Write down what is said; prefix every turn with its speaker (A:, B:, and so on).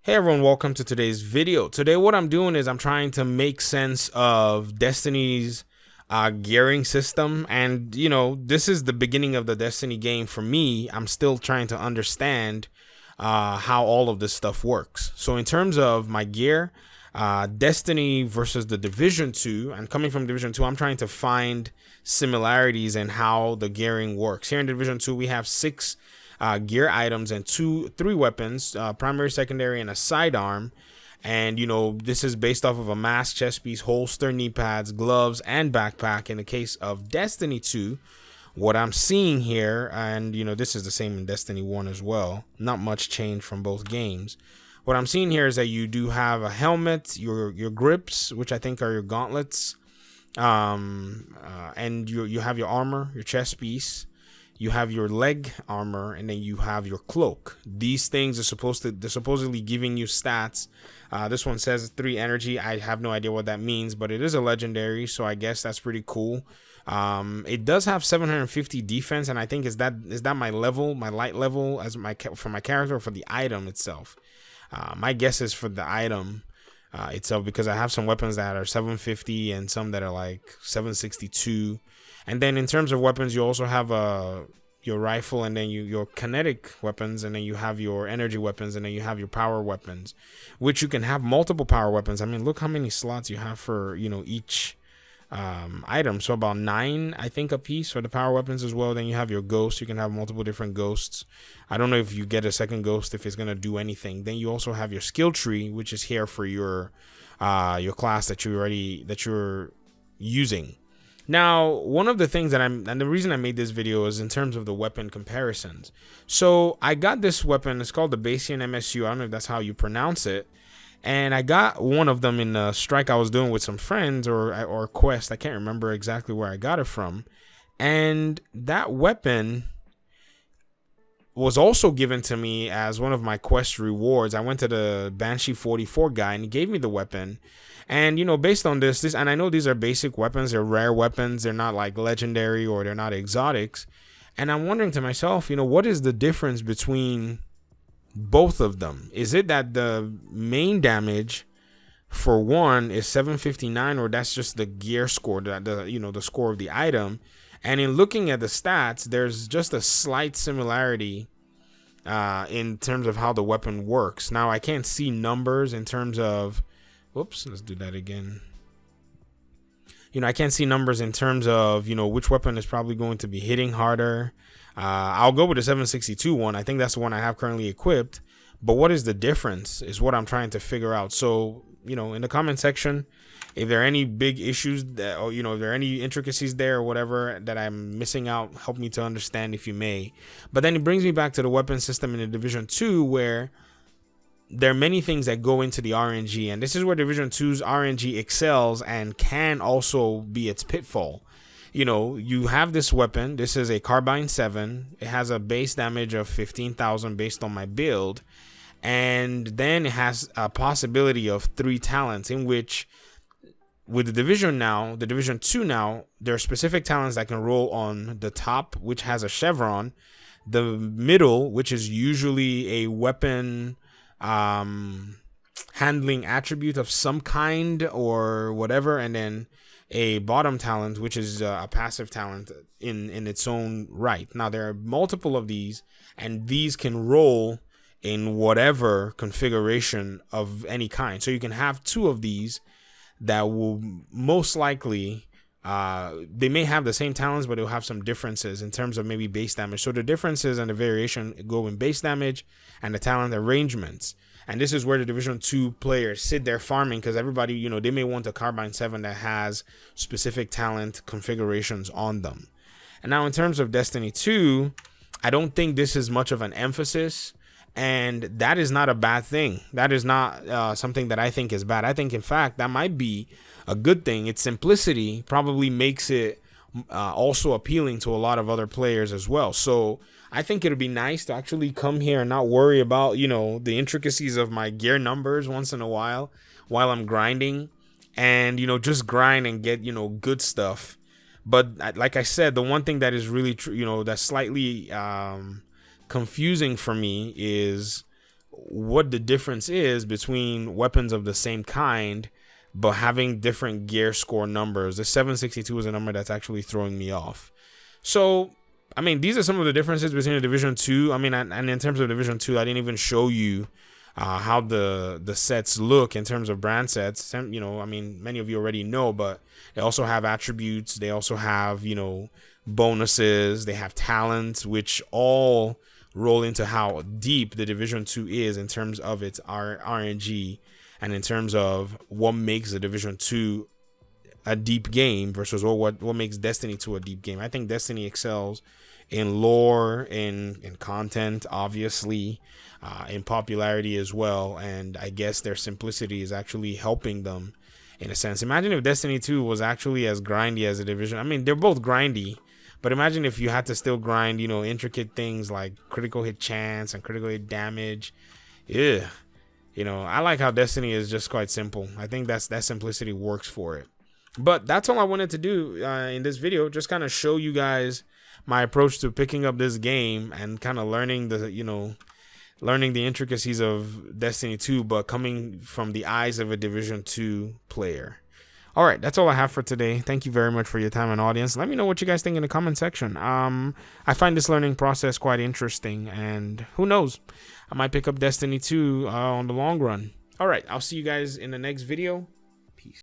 A: Hey everyone, welcome to today's video. Today what I'm doing is I'm trying to make sense of Destiny's gearing system, and this is the beginning of the Destiny game for me. I'm still trying to understand how all of this stuff works. So in terms of my gear, Destiny versus the Division 2, and coming from Division 2, I'm trying to find similarities in how the gearing works. Here in Division 2 we have 6 gear items and 3 weapons, primary, secondary, and a sidearm. And this is based off of a mask, chest piece, holster, knee pads, gloves, and backpack. In the case of Destiny 2, what I'm seeing here, and this is the same in Destiny 1 as well, not much change from both games. What I'm seeing here is that you do have a helmet, your grips, which I think are your gauntlets, and you have your armor, your chest piece. You have your leg armor, and then you have your cloak. These things are they're supposedly giving you stats. This one says 3 energy. I have no idea what that means, but it is a legendary, so I guess that's pretty cool. It does have 750 defense, and I think is that my level, my light level as for my character, or for the item itself? My guess is for the item itself, because I have some weapons that are 750 and some that are like 762. And then in terms of weapons, you also have your rifle, and then your kinetic weapons, and then you have your energy weapons, and then you have your power weapons, which you can have multiple power weapons. I mean, look how many slots you have for each item. So about 9, I think, a piece for the power weapons as well. Then you have your ghosts. You can have multiple different ghosts. I don't know if you get a second ghost, if it's gonna do anything. Then you also have your skill tree, which is here for your class that you're using. Now, one of the things and the reason I made this video is in terms of the weapon comparisons. So I got this weapon. It's called the Basian MSU. I don't know if that's how you pronounce it. And I got one of them in a strike I was doing with some friends, or quest. I can't remember exactly where I got it from. And that weapon was also given to me as one of my quest rewards. I went to the Banshee 44 guy, and he gave me the weapon. And based on this, and I know these are basic weapons, they're rare weapons, they're not like legendary, or they're not exotics. And I'm wondering to myself, what is the difference between both of them? Is it that the main damage for one is 759, or that's just the gear score, the score of the item? And in looking at the stats, there's just a slight similarity in terms of how the weapon works. Now, I can't see numbers in terms of, whoops, let's do that again. I can't see numbers in terms of, which weapon is probably going to be hitting harder. I'll go with the 762 one. I think that's the one I have currently equipped. But what is the difference is what I'm trying to figure out. So, in the comment section, if there are any big issues that, or, if there are any intricacies there or whatever that I'm missing out, help me to understand, if you may. But then it brings me back to the weapon system in the Division 2, where there are many things that go into the RNG, and this is where Division 2's RNG excels and can also be its pitfall. You have this weapon. This is a Carbine 7. It has a base damage of 15,000 based on my build, and then it has a possibility of 3 talents, in which with the Division 2 now, there are specific talents that can roll on the top, which has a chevron, the middle, which is usually a weapon handling attribute of some kind or whatever, and then a bottom talent, which is a passive talent in its own right. Now, there are multiple of these, and these can roll in whatever configuration of any kind. So you can have 2 of these that will most likely, they may have the same talents, but they'll have some differences in terms of maybe base damage. So the differences and the variation go in base damage and the talent arrangements. And this is where the Division 2 players sit there farming, because everybody, they may want a Carbine 7 that has specific talent configurations on them. And now in terms of Destiny 2, I don't think this is much of an emphasis, and that is not a bad thing. That is not something that I think is bad. I think, in fact, that might be a good thing. Its simplicity probably makes it also appealing to a lot of other players as well. So I think it would be nice to actually come here and not worry about, the intricacies of my gear numbers once in a while I'm grinding, and, just grind and get, good stuff. But like I said, the one thing that is really true, that's slightly confusing for me is what the difference is between weapons of the same kind but having different gear score numbers. The 762 is a number that's actually throwing me off. So I mean, these are some of the differences between the Division 2. I mean, and in terms of Division 2, I didn't even show you how the sets look in terms of brand sets. You know, I mean, many of you already know, but they also have attributes. They also have, you know, bonuses. They have talents, which all roll into how deep the Division 2 is in terms of its RNG and in terms of what makes the Division 2 a deep game versus what makes Destiny 2 a deep game. I think Destiny excels in lore, in content, obviously, in popularity as well, and I guess their simplicity is actually helping them in a sense. Imagine if Destiny 2 was actually as grindy as a Division. I mean, they're both grindy, but imagine if you had to still grind, you know, intricate things like critical hit chance and critical hit damage. Yeah, you know, I like how Destiny is just quite simple. I think that simplicity works for it. But that's all I wanted to do in this video, just kind of show you guys my approach to picking up this game and kind of learning the, you know, learning the intricacies of Destiny 2, but coming from the eyes of a Division 2 player. All right, that's all I have for today. Thank you very much for your time and audience. Let me know what you guys think in the comment section. I find this learning process quite interesting, and who knows, I might pick up Destiny 2 on the long run. All right, I'll see you guys in the next video.